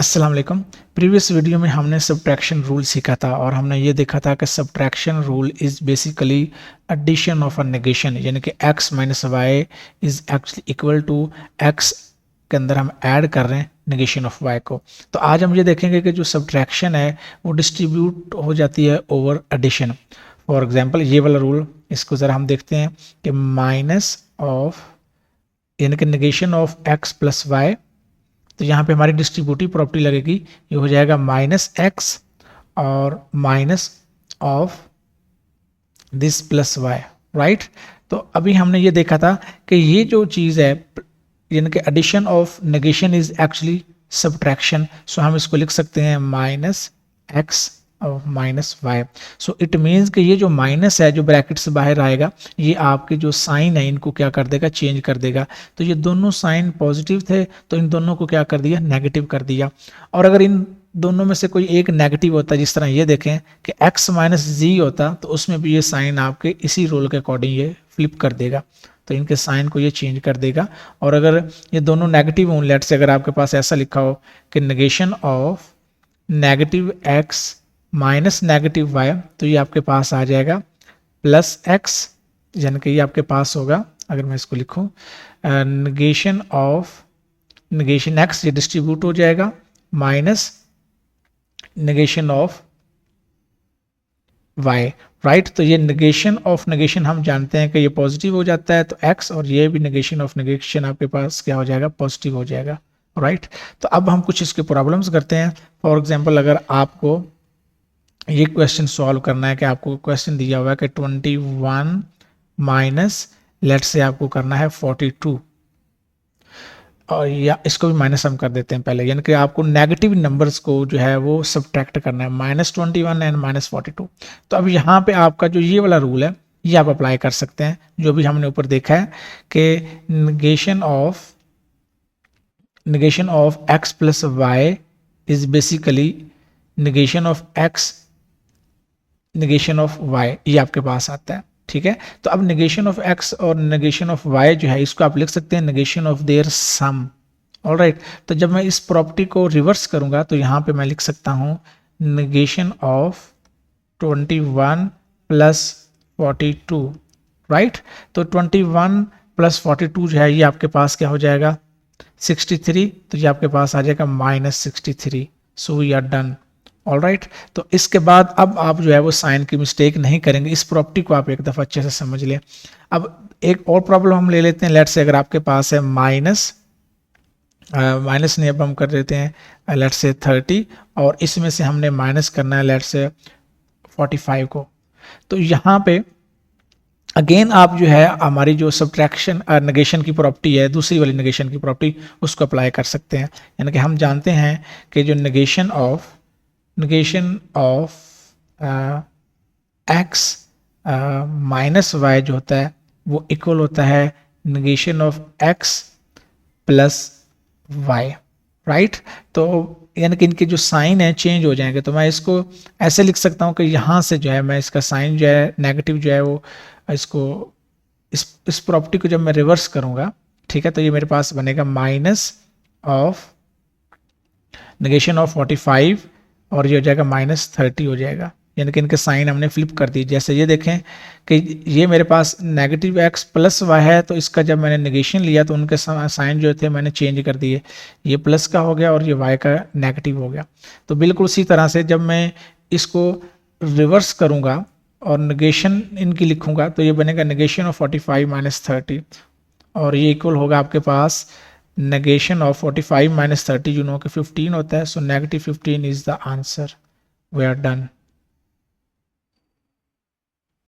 अस्सलाम वालेकुम। Previous video में हमने सब्ट्रैक्शन रूल सीखा था और हमने ये देखा था कि subtraction rule is basically addition of a negation, यानी कि x minus y is actually equal to x के अंदर हम ऐड कर रहे हैं नेगेशन ऑफ y को। तो आज हम ये देखेंगे कि जो सब्ट्रैक्शन है वो डिस्ट्रीब्यूट हो जाती है ओवर एडिशन। फॉर एग्जांपल ये वाला रूल, इसको ज़रा हम देखते हैं कि माइनस ऑफ यानी कि negation of x plus y, तो यहाँ पे हमारी डिस्ट्रीब्यूटिव प्रॉपर्टी लगेगी, ये हो जाएगा माइनस एक्स और minus of this plus y, right. तो अभी हमने ये देखा था कि ये जो चीज़ है यानी कि addition of negation is actually subtraction, so हम इसको लिख सकते हैं माइनस एक्स और minus y. So it means कि ये जो माइनस है जो ब्रैकेट से बाहर आएगा, ये आपके जो साइन है इनको क्या कर देगा, चेंज कर देगा। तो ये दोनों साइन पॉजिटिव थे तो इन दोनों को क्या कर दिया, नेगेटिव कर दिया। और अगर इन दोनों में से कोई एक नेगेटिव होता, जिस तरह ये देखें कि x माइनस जी होता, तो उसमें भी ये साइन आपके इसी रूल के अकॉर्डिंग ये फ्लिप कर देगा, तो इनके साइन को ये चेंज कर देगा। और अगर ये दोनों नेगेटिव हों, लेट से अगर आपके पास ऐसा लिखा हो कि negation of negative x minus negative y, तो ये आपके पास आ जाएगा प्लस एक्स, यानी कि ये आपके पास होगा, अगर मैं इसको लिखूं नेगेशन ऑफ नेगेशन एक्स, ये डिस्ट्रीब्यूट हो जाएगा minus negation of y, right. तो ये नेगेशन ऑफ नेगेशन हम जानते हैं कि ये पॉजिटिव हो जाता है, तो एक्स और ये भी नेगेशन ऑफ नेगेशन आपके पास क्या हो जाएगा, पॉजिटिव हो जाएगा, राइट। तो अब हम कुछ इसके प्रॉब्लम्स करते हैं। फॉर एग्जांपल अगर आपको ये क्वेश्चन सॉल्व करना है कि आपको क्वेश्चन दिया हुआ है कि 21 माइनस लेट से आपको करना है 42, और या इसको भी माइनस हम कर देते हैं पहले, यानी कि आपको नेगेटिव नंबर्स को जो है वो सब्ट्रैक्ट करना है, -21 एंड -42। तो अब यहाँ पे आपका जो ये वाला रूल है ये आप अप्लाई कर सकते हैं, जो भी हमने ऊपर देखा है कि negation of x plus y is basically negation of x negation of y, ये आपके पास आता है, ठीक है। तो अब नेगेशन ऑफ x और नेगेशन ऑफ y जो है इसको आप लिख सकते हैं negation of their sum, alright. तो जब मैं इस प्रॉपर्टी को रिवर्स करूंगा तो यहाँ पे मैं लिख सकता हूँ नेगेशन ऑफ 21 प्लस 42, राइट। तो 21 प्लस 42 जो है ये आपके पास क्या हो जाएगा 63, तो ये आपके पास आ जाएगा -63। So we are done, alright. तो इसके बाद अब आप जो है वो साइन की मिस्टेक नहीं करेंगे, इस प्रॉपर्टी को आप एक दफ़ा अच्छे से समझ लें। अब एक और प्रॉब्लम हम ले लेते हैं, लेट से अगर आपके पास है माइनस नहीं, अब हम कर देते हैं लेट से 30, और इसमें से हमने माइनस करना है लेट से 45 को। तो यहाँ पे अगेन आप जो है हमारी जो सब्ट्रैक्शन नेगेशन की प्रॉपर्टी है, दूसरी वाली नेगेशन की प्रॉपर्टी, उसको अप्लाई कर सकते हैं। यानी कि हम जानते हैं कि जो negation of x minus y जो होता है वो इक्वल होता है negation of x plus y, right. तो यानी कि इनके जो साइन है चेंज हो जाएंगे। तो मैं इसको ऐसे लिख सकता हूँ कि यहाँ से जो है मैं इसका साइन जो है नेगेटिव जो है वो इसको इस प्रॉपर्टी को जब मैं रिवर्स करूँगा, ठीक है, तो ये मेरे पास बनेगा माइनस ऑफ नेगेशन ऑफ 45 और ये हो जाएगा -30 हो जाएगा, यानी कि इनके साइन हमने फ्लिप कर दी। जैसे ये देखें कि ये मेरे पास नेगेटिव x प्लस वाई है, तो इसका जब मैंने नेगेशन लिया तो उनके साइन जो थे मैंने चेंज कर दिए, ये प्लस का हो गया और ये y का नेगेटिव हो गया। तो बिल्कुल उसी तरह से जब मैं इसको रिवर्स करूँगा और नेगेशन इनकी लिखूँगा तो ये बनेगा नेगेशन ऑफ 45 -30, और ये इक्वल होगा आपके पास नेगेशन ऑफ 45 -30, यू नो कि 15 होता है, so -15 is the answer, we are done.